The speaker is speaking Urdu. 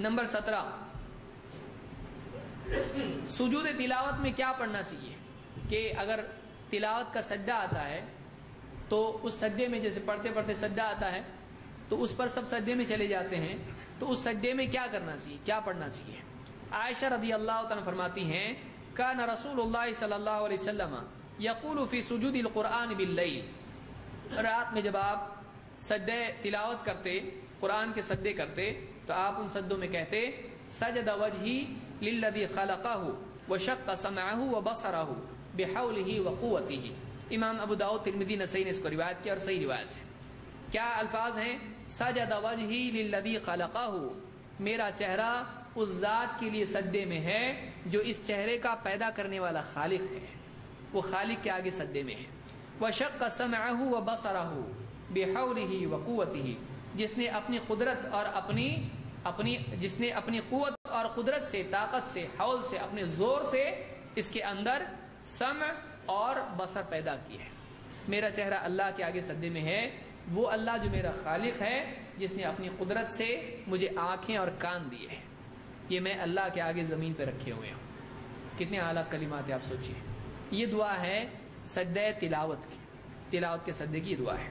نمبر 17، سجود تلاوت میں کیا پڑھنا چاہیے کہ اگر تلاوت کا سجدہ آتا ہے تو اس سجدے میں جیسے پڑھتے پڑھتے سجدہ آتا ہے تو اس پر سب سجدے میں چلے جاتے ہیں، تو اس سجدے میں کیا کرنا چاہیے، کیا پڑھنا چاہیے؟ عائشہ رضی اللہ تعالیٰ فرماتی ہیں کان رسول اللہ صلی اللہ علیہ وسلم یقول فی سجود القرآن باللیل، رات میں جب آپ سجدے تلاوت کرتے، قرآن کے سجدے کرتے، تو آپ ان سجدوں میں کہتے سجد وجہی للذی خلقہ وشق سمعہ وبصرہ بحولہ وقوتہ۔ امام ابو داؤد ترمذی نسائی نے اس کو روایت کیا اور صحیح روایت ہے۔ کیا الفاظ ہیں؟ سجد وجہی للذی خلقہ، میرا چہرہ اس ذات کے لیے سجدے میں ہے جو اس چہرے کا پیدا کرنے والا خالق ہے، وہ خالق کے آگے سجدے میں ہے۔ وشق سمعہ وبصرہ بحولہ وقوتہ، جس نے اپنی قدرت اور جس نے اپنی قوت اور قدرت سے، طاقت سے، حول سے، اپنے زور سے اس کے اندر سمع اور بصر پیدا کی ہے۔ میرا چہرہ اللہ کے آگے سجدے میں ہے، وہ اللہ جو میرا خالق ہے جس نے اپنی قدرت سے مجھے آنکھیں اور کان دیے ہیں، یہ میں اللہ کے آگے زمین پہ رکھے ہوئے ہوں۔ کتنے اعلیٰ کلمات ہیں آپ سوچیے۔ یہ دعا ہے سجدہ تلاوت کی، تلاوت کے سجدے کی دعا ہے۔